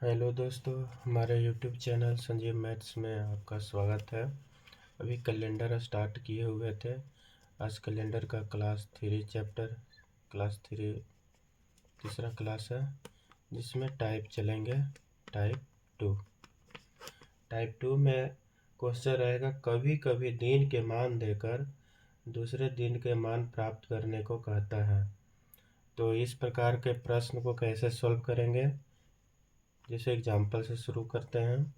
Hello दोस्तों, हमारे YouTube channel Sanjeev maths में आपका स्वागत है। अभी कैलेंडर स्टार्ट किए हुए थे। आज कैलेंडर का क्लास 3 चैप्टर क्लास 3 तीसरा क्लास है, जिसमें टाइप चलेंगे। टाइप 2 में क्वेश्चन रहेगा, कभी कभी दिन के मान देकर दूसरे दिन के मान प्राप्त करने को कहता है। तो इस प्रकार के प्रश्न को कैसे सॉल्व करेंगे, जैसे एग्जाम्पल से शुरू करते हैं।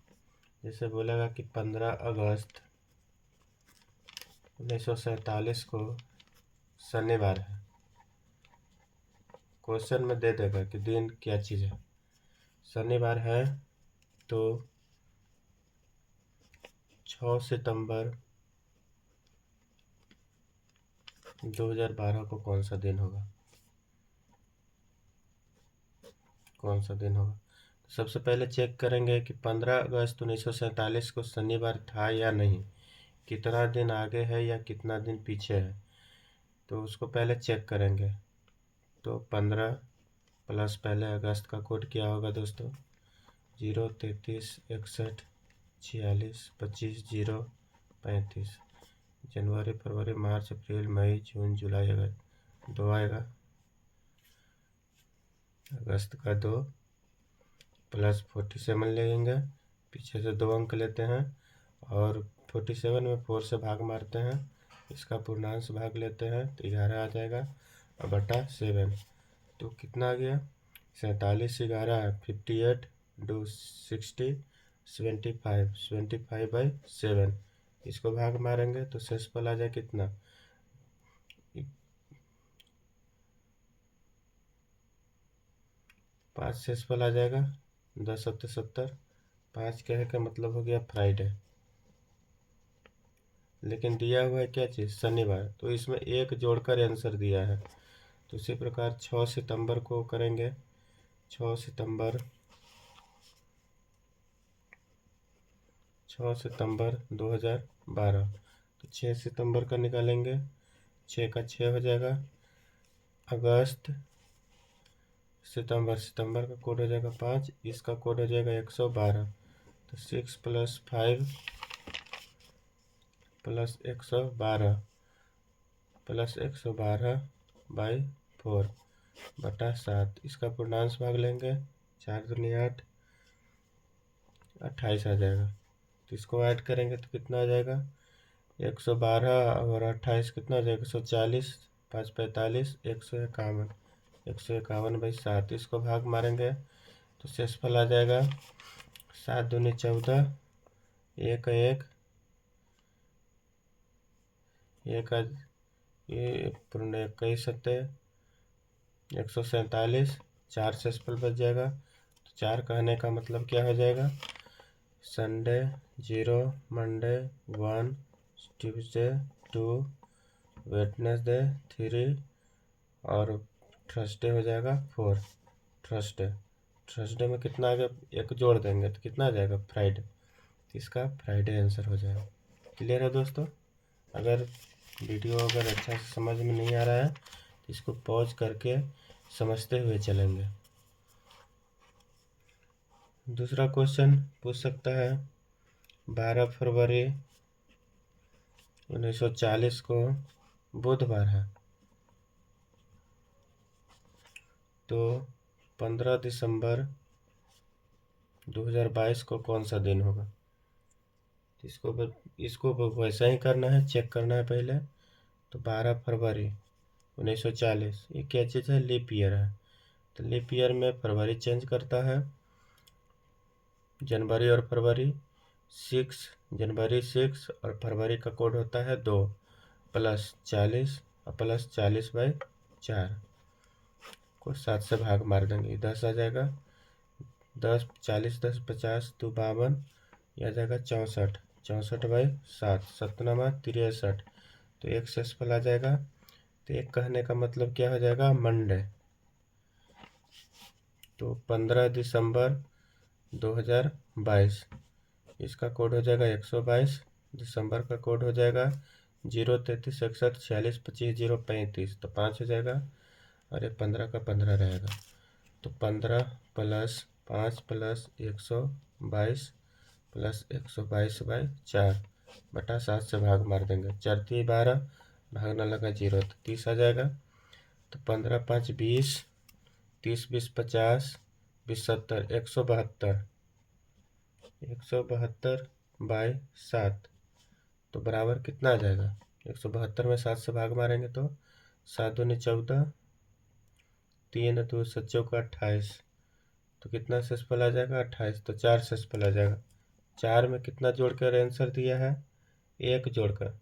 जैसे बोलेगा कि 15 अगस्त 1947 को शनिवार है। क्वेश्चन में दे देगा कि दिन क्या चीज़ है। शनिवार है तो 6 सितंबर 2012 को कौन सा दिन होगा। तो सबसे पहले चेक करेंगे कि 15 अगस्त 1947 को शनिवार था या नहीं, कितना दिन आगे है या कितना दिन पीछे है। तो उसको पहले चेक करेंगे। तो 15 प्लस पहले अगस्त का कोड क्या होगा दोस्तों, 0, 33, 61, 46, 25, 0, 35। जनवरी, फरवरी, मार्च, अप्रैल, मई, जून, जुलाई, अगस्त 2 आएगा। अगस्त का 2 प्लस 47 लेंगे, पीछे से 2 अंक लेते हैं और 47 में 4 से भाग मारते हैं, इसका पूर्णांश भाग लेते हैं तो 11 आ जाएगा और बटा 7। तो कितना आ गया, 47, 11, 58, 2, 60, 75/7। इसको भाग मारेंगे तो शेषफल आ जाए कितना, 5 शेषफल आ जाएगा। 10 सत्तर 70, 5 कहे का मतलब हो गया फ्राइडे, लेकिन दिया हुआ है क्या चीज़, शनिवार। तो इसमें एक जोड़कर आंसर दिया है। तो इसी प्रकार 6 सितंबर को करेंगे। 6 सितंबर 2012। तो 6 सितंबर का निकालेंगे, 6 का 6 हो जाएगा। अगस्त, सितंबर का कोड हो जाएगा 5, इसका कोड हो जाएगा 112। तो 6 + 5 + 112 + 112/4 बटा 7। इसका पूर्णांश भाग लेंगे, 4 दूनी 8, 28 आ जाएगा। तो इसको ऐड करेंगे तो कितना आ जाएगा, 112 और 28 कितना हो जाएगा, 140, 5 45, 151, 151/7। इसको भाग मारेंगे तो शेषफल आ जाएगा 7 दूनी 14, 1 1, ये पूर्ण 21 सत्ते 147, 4 शेषफल बच जाएगा। तो 4 कहने का मतलब क्या हो जाएगा, संडे 0, मंडे 1, ट्यूसडे 2, वेडनेसडे 3 और थर्सडे हो जाएगा 4। थर्सडे में कितना आ गया, एक जोड़ देंगे तो कितना आ जाएगा, फ्राइडे। इसका फ्राइडे आंसर हो जाएगा। क्लियर है दोस्तों। अगर वीडियो अच्छा से समझ में नहीं आ रहा है तो इसको पॉज करके समझते हुए चलेंगे। दूसरा क्वेश्चन पूछ सकता है, 12 फरवरी 1940 को बुधवार है, तो 15 दिसंबर 2022 को कौन सा दिन होगा। इसको वैसा ही करना है, चेक करना है पहले। तो 12 फरवरी 1940 ये क्या चीज़ है, लीप ईयर है। तो लीप ईयर में फरवरी चेंज करता है, जनवरी और फरवरी 6, जनवरी 6 और फरवरी का कोड होता है 2 + 40 और + 40/4 को 7 से भाग मार देंगे, 10 आ जाएगा। 10 40 10 50 2 52, यह आ जाएगा 64, 64/7, 7×9 = 63। तो एक शेषफल आ जाएगा। तो एक कहने का मतलब क्या हो जाएगा, मंडे। तो 15 दिसंबर 2022, इसका कोड हो जाएगा 122, दिसंबर का कोड हो जाएगा 0 33 61 46 25 0 35, तो 5 हो जाएगा और ये 15 का 15 रहेगा। तो 15 + 5 प्लस 122 प्लस 122/4 बटा 7 से भाग मार देंगे। 4 × 12 भागना लगा 0 तो 30 आ जाएगा। तो 15 × 5 = 20, 30 × 20 = 50, 20 × 70 172, 172/7 तो बराबर कितना आ जाएगा। 172 में 7 से भाग मारेंगे तो 7 दूनी 14, 3 2 7 चौका 28 तो कितना शेषफल आ जाएगा 28। तो 4 शेषफल आ जाएगा। 4 में कितना जोड़कर आंसर दिया है 1 जोड़कर।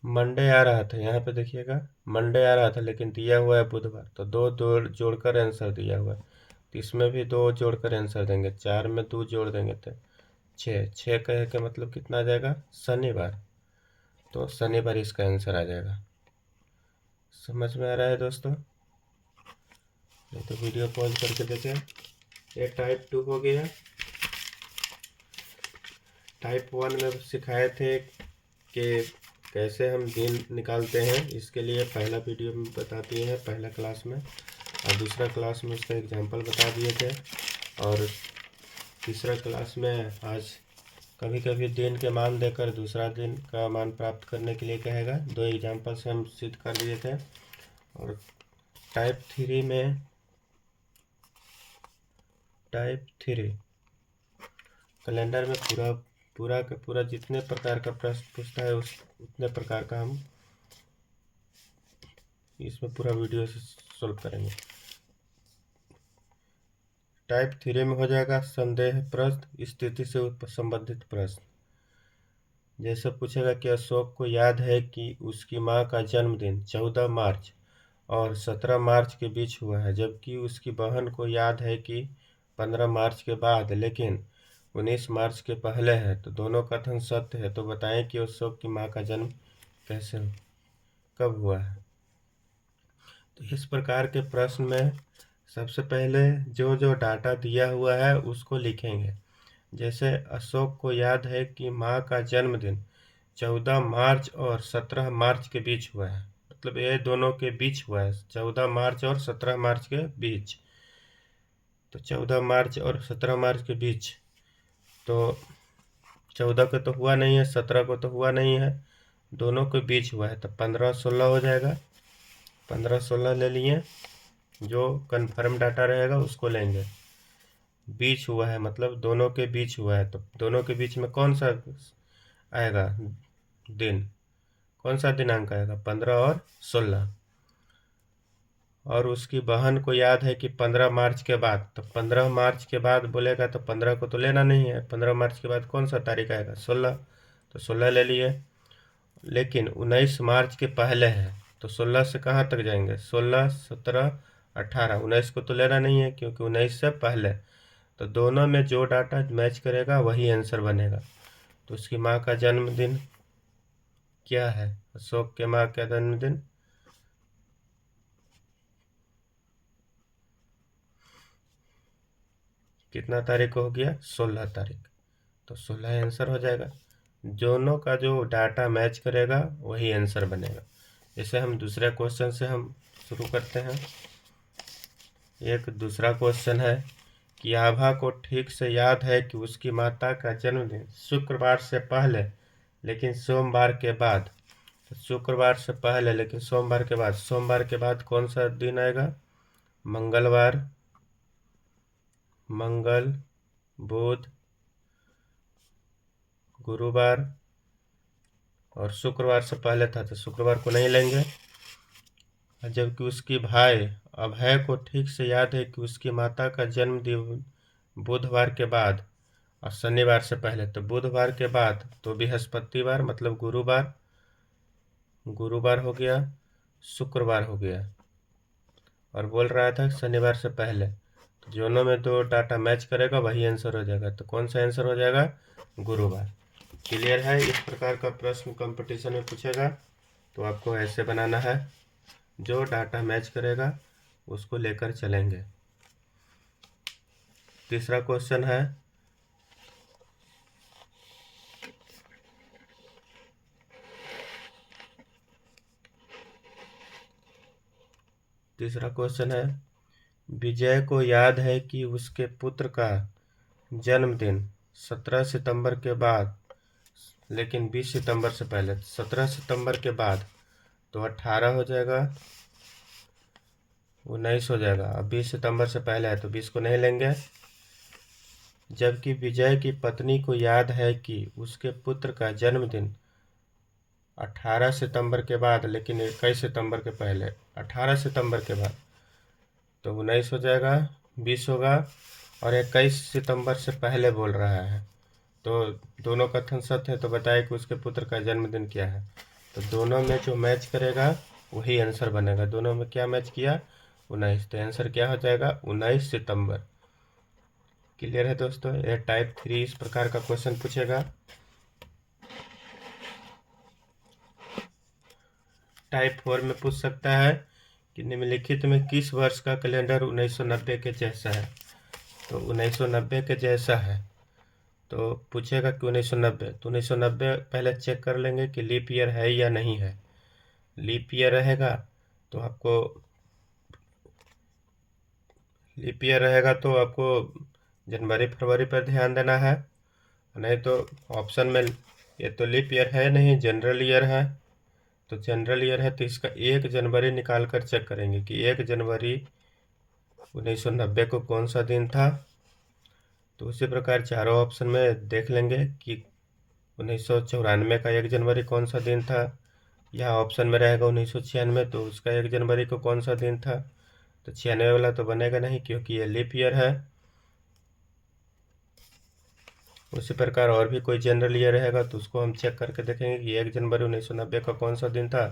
मंडे आ रहा था, यहाँ पे देखिएगा मंडे आ रहा था लेकिन दिया हुआ है बुधवार, तो 2 जोड़कर आंसर दिया हुआ है। तो इसमें भी 2 जोड़कर आंसर देंगे। 4 में 2 जोड़ देंगे तो 6 कहे के मतलब कितना आ जाएगा शनिवार। तो शनिवार इसका आंसर आ जाएगा। समझ में आ रहा है दोस्तों? नहीं तो वीडियो पॉज करके देखें। ये टाइप 2 हो गया। टाइप 1 में सिखाए थे कि कैसे हम दिन निकालते हैं। इसके लिए पहला वीडियो में बता दिए हैं पहला क्लास में, और दूसरा क्लास में उसका एग्जाम्पल बता दिए थे, और तीसरा क्लास में आज कभी कभी दिन के मान देकर दूसरा दिन का मान प्राप्त करने के लिए कहेगा। 2 एग्जाम्पल से हम सिद्ध कर दिए थे। और टाइप 3 कैलेंडर में पूरा का पूरा जितने प्रकार का प्रश्न पूछता है उतने प्रकार का हम इसमें पूरा वीडियो से सोल्व करेंगे। टाइप 3 में हो जाएगा संदेह प्रश्न, स्थिति से संबंधित प्रश्न। जैसे पूछेगा कि अशोक को याद है कि उसकी माँ का जन्मदिन 14 मार्च और 17 मार्च के बीच हुआ है, जबकि उसकी बहन को याद है कि 15 मार्च के बाद लेकिन 19 मार्च के पहले है, तो दोनों कथन सत्य है। तो बताएं कि अशोक की माँ का जन्म कब हुआ है। तो इस प्रकार के प्रश्न में सबसे पहले जो डाटा दिया हुआ है उसको लिखेंगे। जैसे अशोक को याद है कि माँ का जन्मदिन 14 मार्च और 17 मार्च के बीच हुआ है, मतलब ये दोनों के बीच हुआ है, 14 मार्च और 17 मार्च के बीच। तो 14 मार्च और 17 मार्च के बीच, तो 14 को तो हुआ नहीं है, 17 को तो हुआ नहीं है, दोनों के बीच हुआ है, तो 15-16 हो जाएगा। 15-16 ले लिए, जो कन्फर्म डाटा रहेगा उसको लेंगे। बीच हुआ है मतलब दोनों के बीच हुआ है, तो दोनों के बीच में कौन सा आएगा दिन, कौन सा दिनांक आएगा 15 और 16। और उसकी बहन को याद है कि 15 मार्च के बाद, तो 15 मार्च के बाद बोलेगा तो 15 को तो लेना नहीं है, 15 मार्च के बाद कौन सा तारीख आएगा 16, तो 16 ले लिए। लेकिन 19 मार्च के पहले है, तो 16 से कहाँ तक जाएंगे 16, 17, 18, 19 को तो लेना नहीं है क्योंकि 19 से पहले। तो दोनों में जो डाटा मैच करेगा वही आंसर बनेगा। तो उसकी माँ का जन्मदिन क्या है, अशोक के माँ का जन्मदिन कितना तारीख को हो गया 16 तारीख, तो 16 आंसर हो जाएगा। दोनों का जो डाटा मैच करेगा वही आंसर बनेगा। जैसे हम दूसरे क्वेश्चन से हम शुरू करते हैं। एक दूसरा क्वेश्चन है कि आभा को ठीक से याद है कि उसकी माता का जन्मदिन शुक्रवार से पहले लेकिन सोमवार के बाद। तो शुक्रवार से पहले लेकिन सोमवार के बाद, सोमवार के बाद कौन सा दिन आएगा मंगलवार, मंगल, बुध, गुरुवार, और शुक्रवार से पहले था तो शुक्रवार को नहीं लेंगे। जबकि उसकी भाई अभय को ठीक से याद है कि उसकी माता का जन्मदिन बुधवार के बाद और शनिवार से पहले, तो बुधवार के बाद तो बृहस्पतिवार मतलब गुरुवार, गुरुवार हो गया, शुक्रवार हो गया, और बोल रहा था शनिवार से पहले। तो दोनों में दो डाटा मैच करेगा वही आंसर हो जाएगा। तो कौन सा आंसर हो जाएगा गुरुवार। क्लियर है? इस प्रकार का प्रश्न कंपटीशन में पूछेगा तो आपको ऐसे बनाना है, जो डाटा मैच करेगा उसको लेकर चलेंगे। तीसरा क्वेश्चन है तीसरा क्वेश्चन है, विजय को याद है कि उसके पुत्र का जन्मदिन 17 सितंबर के बाद, लेकिन 20 सितंबर से पहले। 17 सितंबर के बाद तो 18 हो जाएगा, 19 हो जाएगा। अब 20 सितंबर से पहले है तो 20 को नहीं लेंगे। जबकि विजय की पत्नी को याद है कि उसके पुत्र का जन्मदिन 18 सितंबर के बाद, लेकिन 21 सितंबर के पहले। 18 सितंबर के बाद तो 19 हो जाएगा, 20 होगा, और 21 सितंबर से पहले बोल रहा है। तो दोनों कथन सत्य है, तो बताए कि उसके पुत्र का जन्मदिन क्या है। तो दोनों में जो मैच करेगा वही आंसर बनेगा। दोनों में क्या मैच किया? 19। तो आंसर क्या हो जाएगा? 19 सितंबर। क्लियर है दोस्तों? यह टाइप 3 इस प्रकार का क्वेश्चन पूछेगा। टाइप 4 में पूछ सकता है कि निम्नलिखित में किस वर्ष का कैलेंडर 1990 के जैसा है। तो 1990 के जैसा है तो पूछेगा कि 1990। तो 1990 पहले चेक कर लेंगे कि लीप ईयर है या नहीं है। लीप ईयर रहेगा तो आपको जनवरी फरवरी पर ध्यान देना है, नहीं तो ऑप्शन में ये तो लीप ईयर है नहीं, जनरल ईयर है। तो जनरल ईयर है तो इसका 1 जनवरी निकाल कर चेक करेंगे कि 1 जनवरी 1990 को कौन सा दिन था। तो उसी प्रकार चारों ऑप्शन में देख लेंगे कि 1994 का 1 जनवरी कौन सा दिन था। यहाँ ऑप्शन में रहेगा 1996, तो उसका 1 जनवरी को कौन सा दिन था। तो 96 वाला तो बनेगा नहीं क्योंकि ये लीप ईयर है। उसी प्रकार और भी कोई जनरल ईयर रहेगा तो उसको हम चेक करके देखेंगे कि 1 जनवरी 1990 का कौन सा दिन था,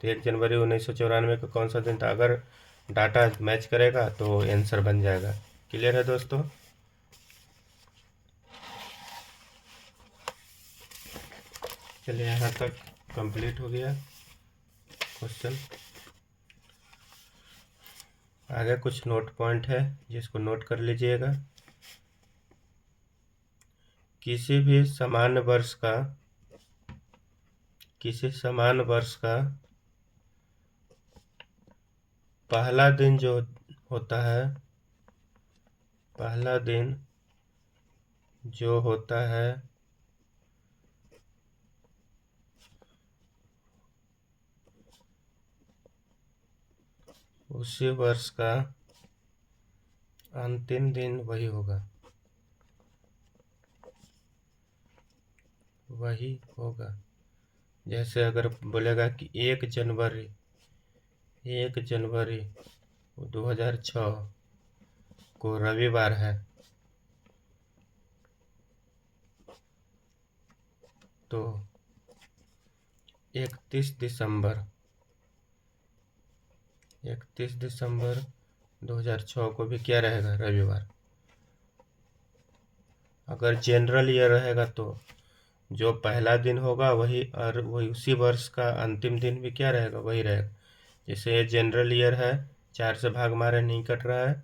तो 1 जनवरी 1994 का कौन सा दिन था। अगर डाटा मैच करेगा तो आंसर बन जाएगा। क्लियर है दोस्तों? चलिए यहाँ तक कंप्लीट हो गया क्वेश्चन। आगे कुछ नोट पॉइंट है जिसको नोट कर लीजिएगा। किसी समान वर्ष का पहला दिन जो होता है, उसी वर्ष का अंतिम दिन वही होगा। जैसे अगर बोलेगा कि 1 जनवरी 2006 को रविवार है, तो 31 दिसंबर 2006 को भी क्या रहेगा? रविवार। अगर जनरल ईयर रहेगा तो जो पहला दिन होगा वही, और वही उसी वर्ष का अंतिम दिन भी क्या रहेगा? वही रहेगा। जैसे ये जनरल ईयर है, 4 से भाग मारे नहीं कट रहा है,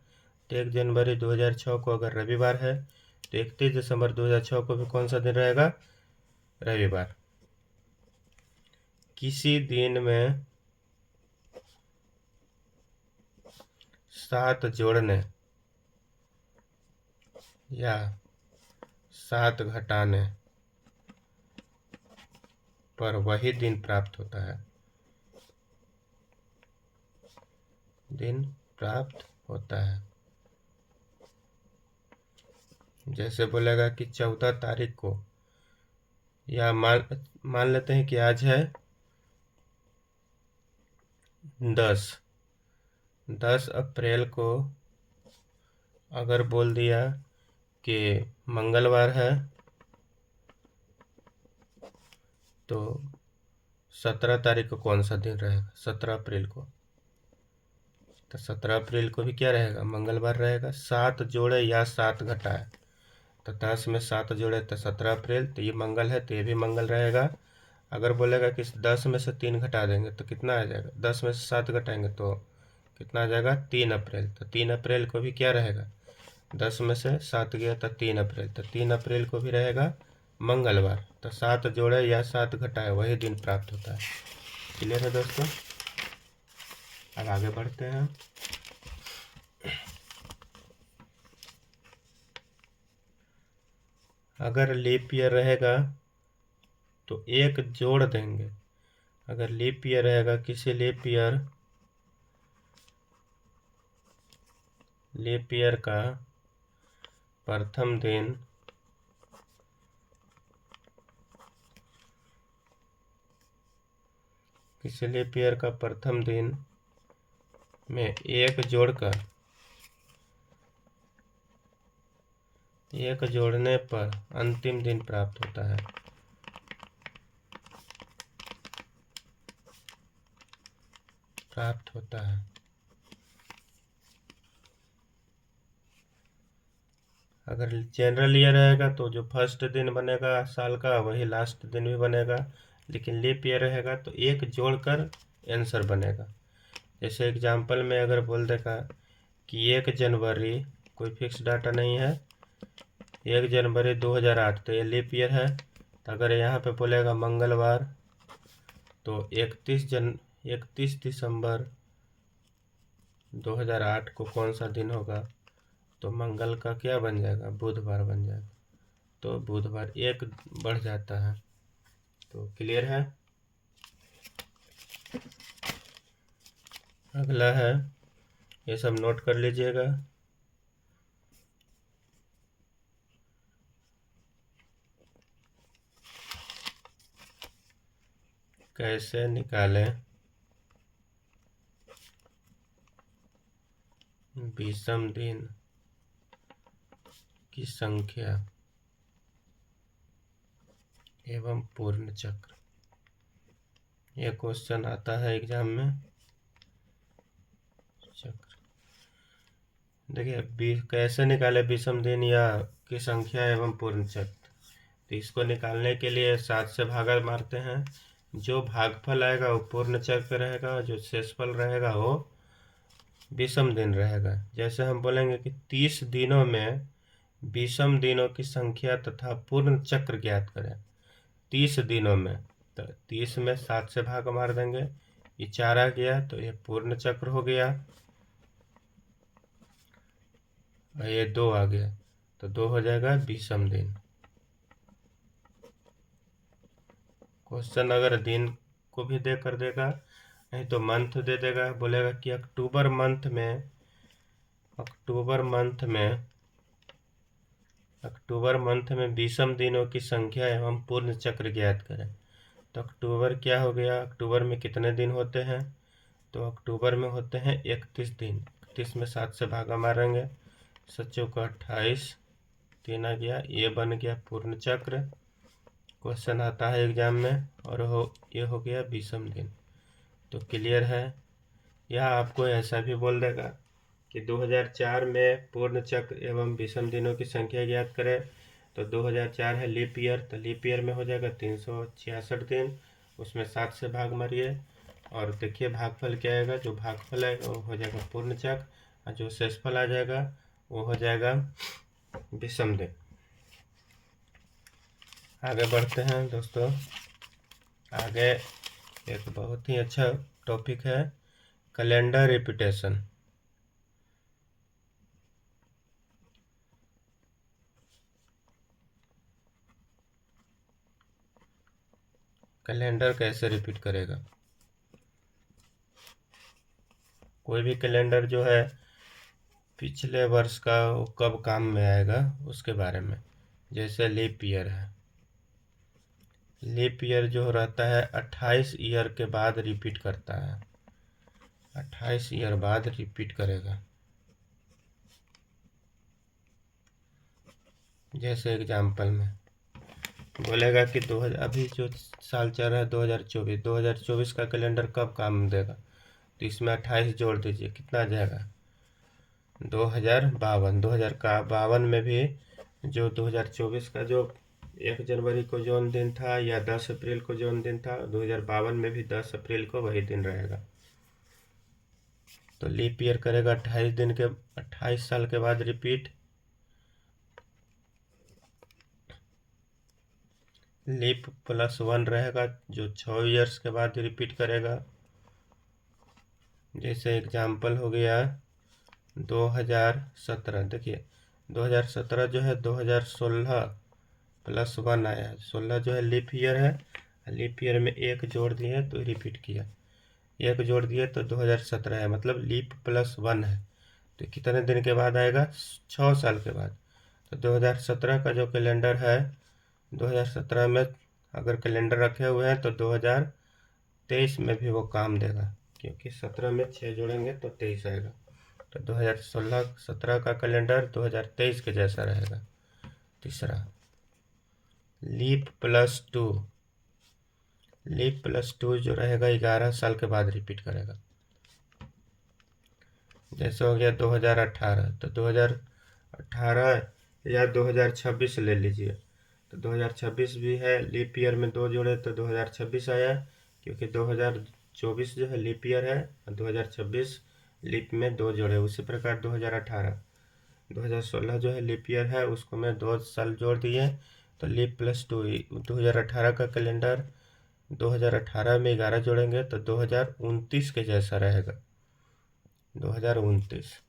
तो 1 जनवरी 2006 को अगर रविवार है तो 31 दिसंबर 2006 को भी कौन सा दिन रहेगा? रविवार। किसी दिन में 7 जोड़ने या 7 घटाने पर वही दिन प्राप्त होता है। जैसे बोलेगा कि 14 तारीख को, या मान लेते हैं कि आज है 10 अप्रैल को, अगर बोल दिया कि मंगलवार है तो 17 तारीख को कौन सा दिन रहेगा? 17 अप्रैल को। तो 17 अप्रैल को भी क्या रहेगा? मंगलवार रहेगा। 7 जोड़े या 7 घटाए, तो 10 में 7 जोड़े तो 17 अप्रैल, तो ये मंगल है तो ये भी मंगल रहेगा। अगर बोलेगा कि 10 में से 3 घटा देंगे तो कितना आ जाएगा? 10 में से 7 घटाएंगे तो कितना आ जाएगा? 3 अप्रैल। तो 3 अप्रैल को भी क्या रहेगा? 10 में से 7 गया तो 3 अप्रैल, तो 3 अप्रैल को भी रहेगा मंगलवार। तो 7 जोड़े या 7 घटाए वही दिन प्राप्त होता है। क्लियर है दोस्तों? अब आगे बढ़ते हैं। अगर लीप ईयर रहेगा तो एक जोड़ देंगे। अगर लीप ईयर रहेगा, किसी लीप ईयर का प्रथम दिन किसी लीप ईयर का प्रथम दिन में एक जोड़ने पर अंतिम दिन प्राप्त होता है। अगर जनरल ईयर रहेगा तो जो फर्स्ट दिन बनेगा साल का वही लास्ट दिन भी बनेगा, लेकिन लीप ईयर रहेगा तो एक जोड़कर आंसर बनेगा। जैसे एग्जाम्पल में अगर बोल देगा कि 1 जनवरी, कोई फिक्स डाटा नहीं है, 1 जनवरी 2008, तो ये लीप ईयर है। तो अगर यहाँ पे बोलेगा मंगलवार, तो 31 दिसंबर 2008 को कौन सा दिन होगा, तो मंगल का क्या बन जाएगा, बुधवार बन जाएगा। तो बुधवार एक बढ़ जाता है। तो क्लियर है। अगला है, ये सब नोट कर लीजिएगा। कैसे निकालें विषम दिन की संख्या एवं पूर्ण चक्र। ये क्वेश्चन आता है एग्जाम में। चक्र देखिए, कैसे निकाले विषम दिन या की संख्या एवं पूर्ण चक्र। तो इसको निकालने के लिए 7 से भागा मारते हैं। जो भागफल आएगा वो पूर्ण चक्र रहेगा, जो शेषफल रहेगा वो विषम दिन रहेगा। जैसे हम बोलेंगे कि 30 दिनों में विषम दिनों की संख्या तथा पूर्ण चक्र ज्ञात करें। 30 दिनों में, तो 30 में 7 से भाग मार देंगे, ये 4 आ गया, तो ये पूर्ण चक्र हो गया, और ये 2 आ गया, तो 2 हो जाएगा विषम दिन। क्वेश्चन अगर दिन को भी दे कर देगा, नहीं तो मंथ दे देगा, बोलेगा कि अक्टूबर मंथ में विषम दिनों की संख्या एवं पूर्ण चक्र ज्ञात करें। तो अक्टूबर क्या हो गया, अक्टूबर में कितने दिन होते हैं, तो अक्टूबर में होते हैं 31 दिन। 31 में 7 से भागा मारेंगे, 7 का 28, 3 आ गया, ये बन गया पूर्ण चक्र। क्वेश्चन आता है एग्जाम में, और ये हो गया विषम दिन। तो क्लियर है। यह आपको ऐसा भी बोल देगा कि 2004 में पूर्ण चक्र एवं विषम दिनों की संख्या ज्ञात करें। तो 2004 है लीप ईयर, तो लीप ईयर में हो जाएगा 366 दिन, उसमें 7 से भाग मारिए, और देखिए भागफल क्या आएगा। जो भागफल आएगा वो हो जाएगा पूर्ण चक्र, और जो शेषफल आ जाएगा वो हो जाएगा विषम दिन। आगे बढ़ते हैं दोस्तों। आगे एक बहुत ही अच्छा टॉपिक है, कैलेंडर रिपीटेशन। कैलेंडर कैसे रिपीट करेगा। कोई भी कैलेंडर जो है पिछले वर्ष का वो कब काम में आएगा उसके बारे में। जैसे लीप ईयर है, लीप ईयर जो रहता है 28 ईयर के बाद रिपीट करता है, 28 ईयर बाद रिपीट करेगा। जैसे एग्जाम्पल में बोलेगा कि 2000, अभी जो साल चल रहा है 2024 का कैलेंडर कब काम देगा, तो इसमें 28 जोड़ दीजिए, कितना आ जाएगा 2052। 2052 में भी जो 2024 का जो 1 जनवरी को जौन दिन था या 10 अप्रैल को जौन दिन था, 2052 में भी 10 अप्रैल को वही दिन रहेगा। तो लीप ईयर करेगा 28 साल के बाद रिपीट। लीप +1 रहेगा जो 6 ईयर्स के बाद रिपीट करेगा। जैसे एग्जाम्पल हो गया 2017। देखिए 2017 जो है 2016 प्लस 1 आया है। 16 जो है लीप ईयर है, लीप ईयर में एक जोड़ दिए तो रिपीट किया, एक जोड़ दिए तो 2017 है, मतलब लीप प्लस 1 है। तो कितने दिन के बाद आएगा? 6 साल के बाद। तो 2017 का जो कैलेंडर है, 2017 में अगर कैलेंडर रखे हुए हैं तो 2023 में भी वो काम देगा, क्योंकि 17 में 6 जोड़ेंगे तो 23 आएगा। तो 2016-17 का कैलेंडर 2023 के जैसा रहेगा। तीसरा लीप प्लस 2, लीप प्लस 2 जो रहेगा 11 साल के बाद रिपीट करेगा। जैसे हो गया 2018, तो 2018 या 2026 ले लीजिए। तो 2026 भी है, लीप ईयर में 2 जोड़े तो 2026 आया, क्योंकि 2024 जो है लीप ईयर है और 2026 लीप में 2 जोड़े। उसी प्रकार 2016 जो है लीप ईयर है, उसको मैं 2 साल जोड़ दिए तो लीप प्लस 2। 2018 का कैलेंडर 2018 में 11 जोड़ेंगे तो 2029 के जैसा रहेगा, 2029।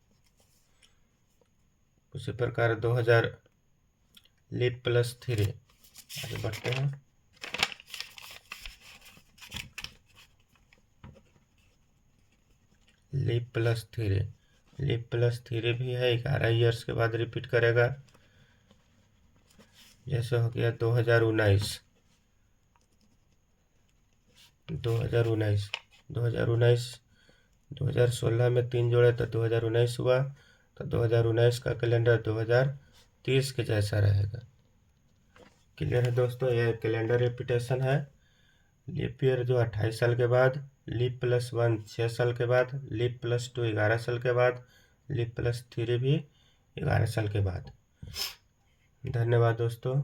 उसी प्रकार 2000 लीप प्लस 3। आगे बढ़ते हैं। लीप प्लस 3, लीप प्लस 3 भी है, 11 ईयर्स के बाद रिपीट करेगा। जैसे हो गया 2019, 2019, 2016 में 3 जोड़े तो 2019 हुआ, तो 2019 का कैलेंडर 2030 के जैसा रहेगा। क्लियर है दोस्तों? यह कैलेंडर रिपीटेशन है। लीप ईयर जो 28 साल के बाद, लीप प्लस 1 6 साल के बाद, लीप प्लस 2 11 साल के बाद, लीप प्लस 3 भी 11 साल के बाद। धन्यवाद दोस्तों।